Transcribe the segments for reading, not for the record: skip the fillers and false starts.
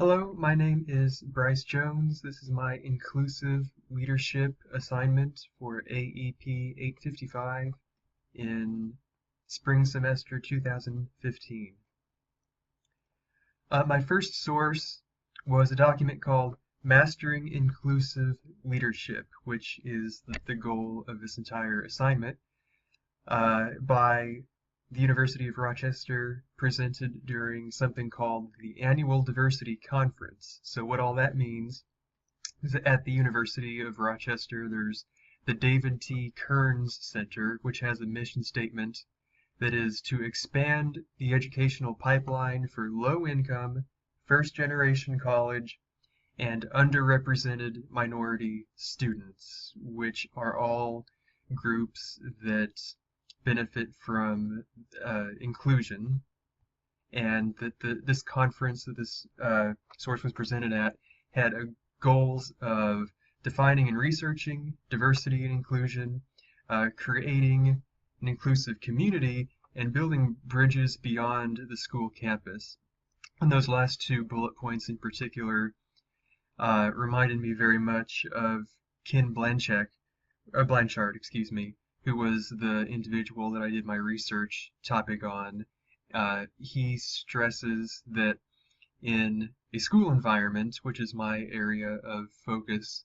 Hello, my name is Bryce Jones. This is my inclusive leadership assignment for AEP 855 in spring semester 2015. My first source was a document called Mastering Inclusive Leadership, which is the goal of this entire assignment, by the University of Rochester, presented during something called the Annual Diversity Conference. So what all that means is that at the University of Rochester, there's the David T. Kearns Center, which has a mission statement that is to expand the educational pipeline for low-income, first-generation college, and underrepresented minority students, which are all groups that benefit from inclusion, and that this conference that this source was presented at had goals of defining and researching diversity and inclusion, creating an inclusive community, and building bridges beyond the school campus. And those last two bullet points in particular reminded me very much of Ken Blanchard, excuse me, who was the individual that I did my research topic on. He stresses that in a school environment, which is my area of focus,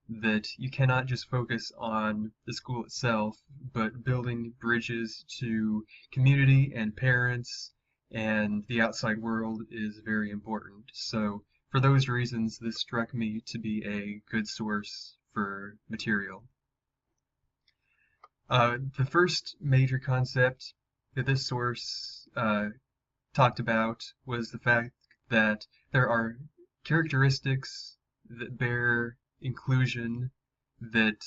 that you cannot just focus on the school itself, but building bridges to community and parents and the outside world is very important. So for those reasons, this struck me to be a good source for material. The first major concept that this source talked about was the fact that there are characteristics that bear inclusion that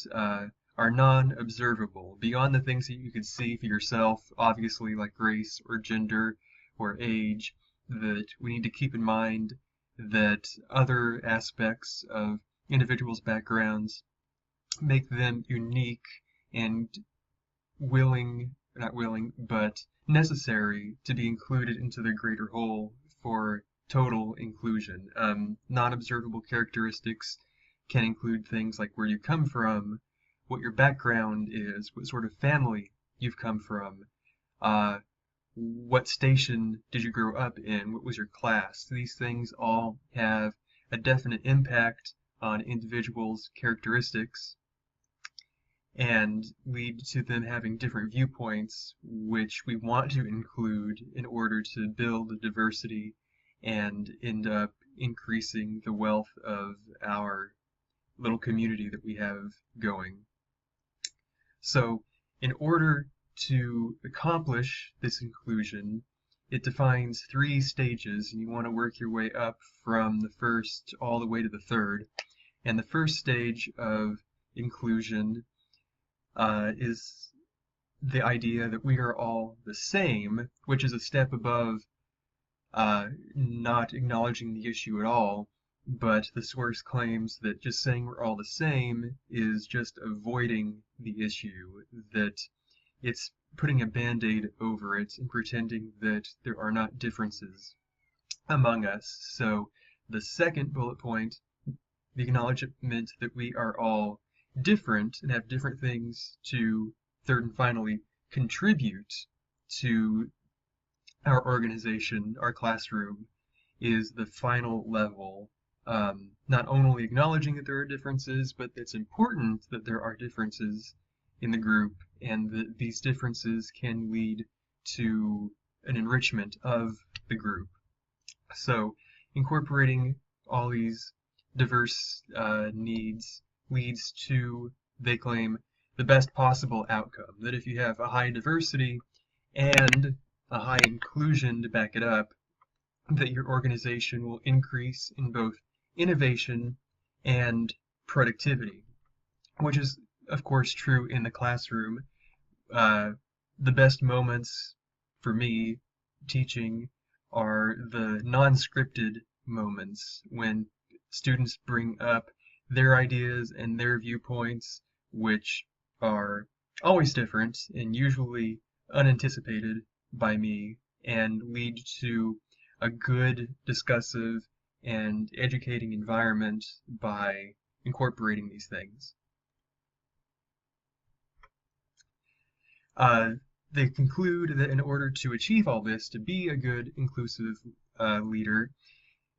are non-observable, beyond the things that you could see for yourself, obviously like race or gender or age, that we need to keep in mind that other aspects of individuals' backgrounds make them unique and not willing, but necessary to be included into the greater whole for total inclusion. Non-observable characteristics can include things like where you come from, what your background is, what sort of family you've come from, what station did you grow up in, what was your class. These things all have a definite impact on individuals' characteristics and lead to them having different viewpoints, which we want to include in order to build diversity and end up increasing the wealth of our little community that we have going. So, in order to accomplish this inclusion, it defines 3 stages, and you want to work your way up from the first all the way to the third. And the first stage of inclusion is the idea that we are all the same, which is a step above not acknowledging the issue at all, but the source claims that just saying we're all the same is just avoiding the issue, that it's putting a band-aid over it and pretending that there are not differences among us. So the second bullet point, the acknowledgement that we are all different and have different things to, third and finally, contribute to our organization, our classroom, is the final level. Not only acknowledging that there are differences, but it's important that there are differences in the group and that these differences can lead to an enrichment of the group. So incorporating all these diverse needs leads to, they claim, the best possible outcome. That if you have a high diversity and a high inclusion to back it up, that your organization will increase in both innovation and productivity, which is, of course, true in the classroom. The best moments for me teaching are the non-scripted moments when students bring up their ideas and their viewpoints, which are always different and usually unanticipated by me, and lead to a good discussive and educating environment by incorporating these things. They conclude that in order to achieve all this, to be a good inclusive leader,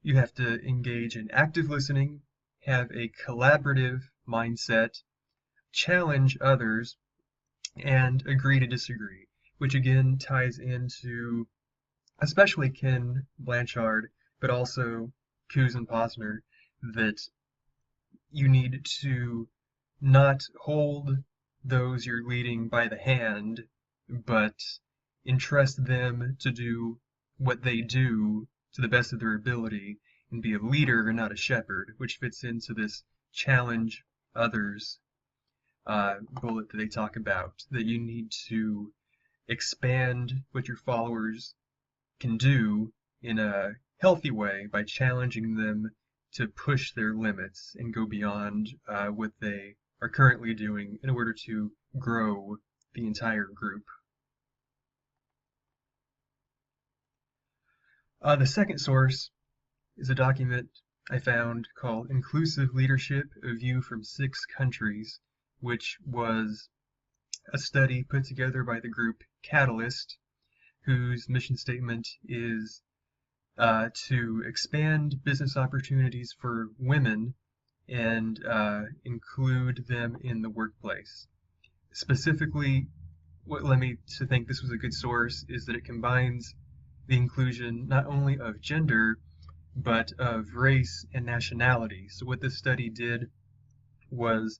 you have to engage in active listening, have a collaborative mindset, challenge others, and agree to disagree, which again ties into especially Ken Blanchard, but also Coos and Posner, that you need to not hold those you're leading by the hand, but entrust them to do what they do to the best of their ability and be a leader and not a shepherd, which fits into this challenge others bullet that they talk about, that you need to expand what your followers can do in a healthy way by challenging them to push their limits and go beyond what they are currently doing in order to grow the entire group. The second source is a document I found called Inclusive Leadership, a View from 6 Countries, which was a study put together by the group Catalyst, whose mission statement is to expand business opportunities for women and include them in the workplace. Specifically, what led me to think this was a good source is that it combines the inclusion not only of gender, but of race and nationality. So what this study did was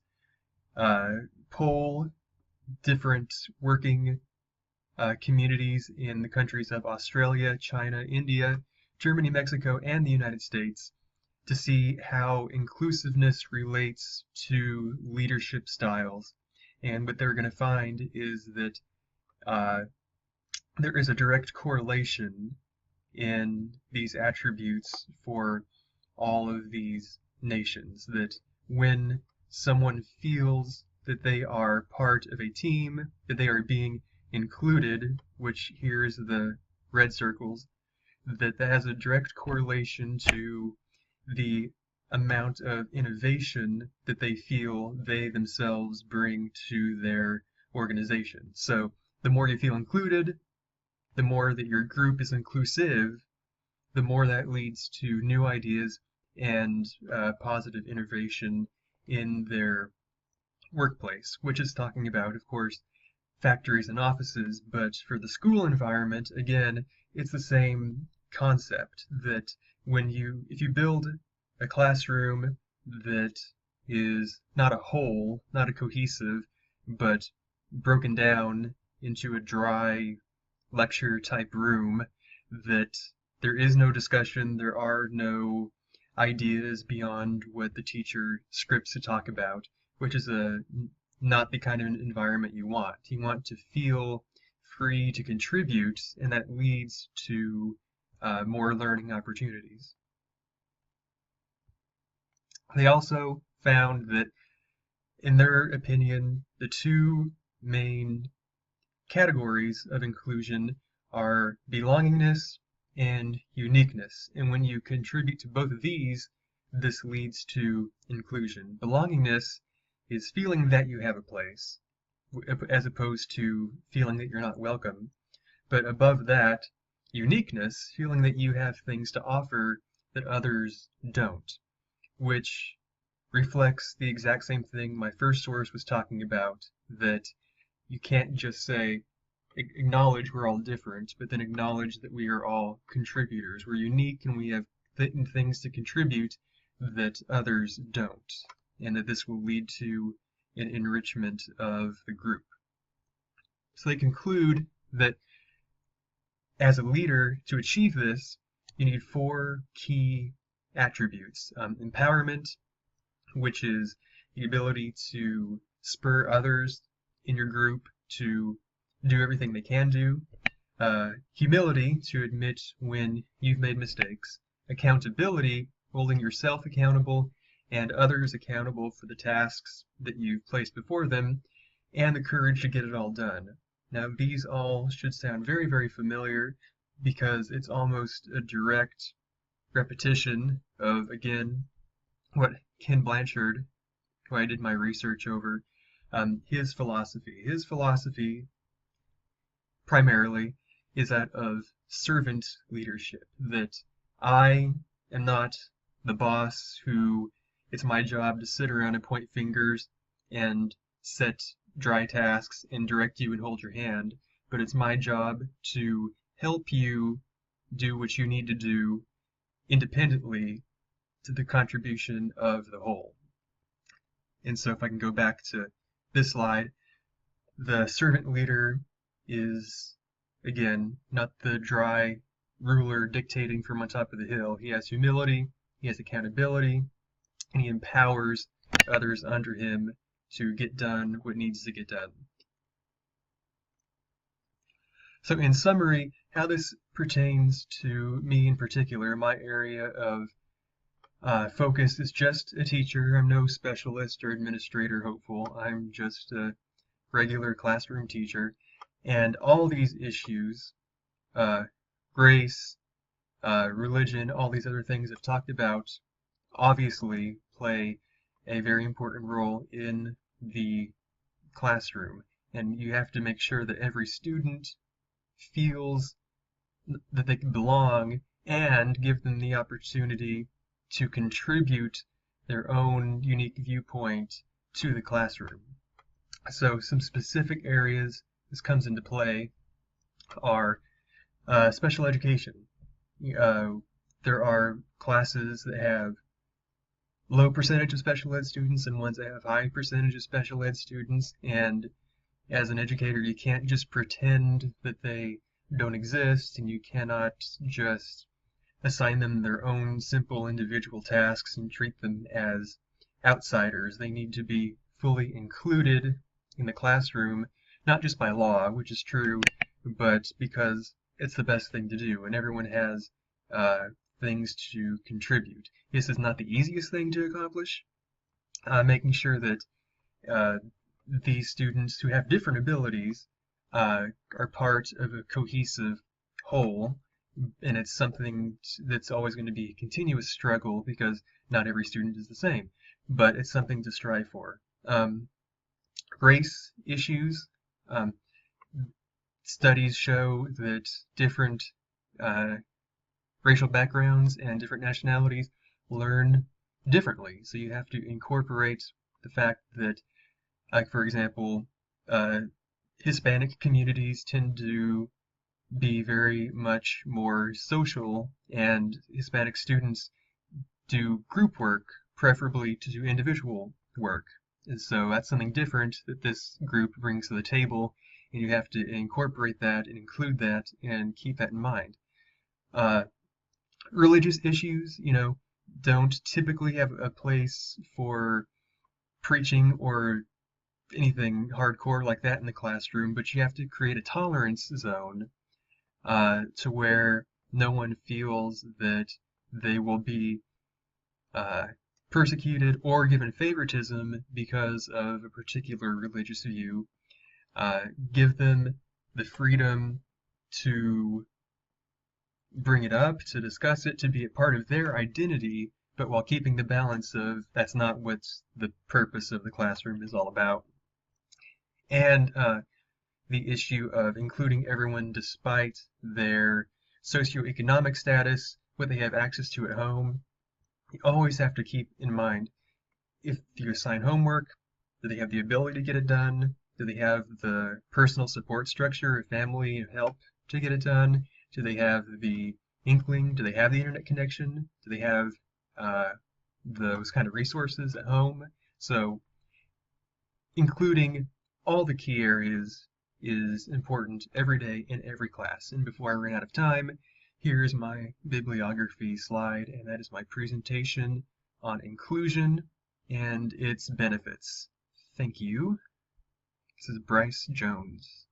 poll different working communities in the countries of Australia, China, India, Germany, Mexico, and the United States to see how inclusiveness relates to leadership styles. And what they're going to find is that there is a direct correlation in these attributes for all of these nations, that when someone feels that they are part of a team, that they are being included, which here's the red circles, that has a direct correlation to the amount of innovation that they feel they themselves bring to their organization. So the more you feel included, the more that your group is inclusive, the more that leads to new ideas and positive innovation in their workplace, which is talking about, of course, factories and offices, but for the school environment, again, it's the same concept that if you build a classroom that is not a whole, not a cohesive, but broken down into a dry lecture type room, that there is no discussion, there are no ideas beyond what the teacher scripts to talk about, which is not the kind of environment you want. You want to feel free to contribute, and that leads to more learning opportunities. They also found that, in their opinion, the 2 main categories of inclusion are belongingness and uniqueness. And when you contribute to both of these, this leads to inclusion. Belongingness is feeling that you have a place, as opposed to feeling that you're not welcome. But above that, uniqueness, feeling that you have things to offer that others don't, which reflects the exact same thing my first source was talking about, that you can't just say, acknowledge we're all different, but then acknowledge that we are all contributors. We're unique and we have things to contribute that others don't, and that this will lead to an enrichment of the group. So they conclude that as a leader, to achieve this, you need 4 key attributes. Empowerment, which is the ability to spur others in your group to do everything they can do. Humility, to admit when you've made mistakes. Accountability, holding yourself accountable and others accountable for the tasks that you've placed before them, and the courage to get it all done. Now, these all should sound very, very familiar because it's almost a direct repetition of, again, what Ken Blanchard, who I did my research over, his philosophy. His philosophy primarily is that of servant leadership, that I am not the boss who it's my job to sit around and point fingers and set dry tasks and direct you and hold your hand, but it's my job to help you do what you need to do independently to the contribution of the whole. And so if I can go back to this slide, the servant leader is, again, not the dry ruler dictating from on top of the hill. He has humility, he has accountability, and he empowers others under him to get done what needs to get done. So in summary, how this pertains to me in particular, my area of focus is just a teacher. I'm no specialist or administrator hopeful. I'm just a regular classroom teacher. And all these issues, race, religion, all these other things I've talked about, obviously play a very important role in the classroom. And you have to make sure that every student feels that they belong and give them the opportunity to contribute their own unique viewpoint to the classroom. So some specific areas this comes into play are special education. There are classes that have low percentage of special ed students and ones that have high percentage of special ed students, and as an educator you can't just pretend that they don't exist, and you cannot just assign them their own simple individual tasks and treat them as outsiders. They need to be fully included in the classroom, not just by law, which is true, but because it's the best thing to do, and everyone has things to contribute. This is not the easiest thing to accomplish, making sure that these students who have different abilities are part of a cohesive whole, and it's something that's always going to be a continuous struggle because not every student is the same, but it's something to strive for. Race issues. Studies show that different racial backgrounds and different nationalities learn differently. So you have to incorporate the fact that, like for example, Hispanic communities tend to be very much more social, and Hispanic students do group work, preferably to do individual work. And so that's something different that this group brings to the table, and you have to incorporate that and include that and keep that in mind. Religious issues, don't typically have a place for preaching or anything hardcore like that in the classroom, but you have to create a tolerance zone to where no one feels that they will be persecuted or given favoritism because of a particular religious view. Give them the freedom to bring it up, to discuss it, to be a part of their identity, but while keeping the balance of that's not what the purpose of the classroom is all about. And the issue of including everyone despite their socioeconomic status, what they have access to at home. You always have to keep in mind, if you assign homework, do they have the ability to get it done? Do they have the personal support structure, family, help to get it done? Do they have the inkling? Do they have the internet connection? Do they have those kind of resources at home? So including all the key areas is important every day in every class. And before I run out of time, here's my bibliography slide, and that is my presentation on inclusion and its benefits. Thank you. This is Bryce Jones.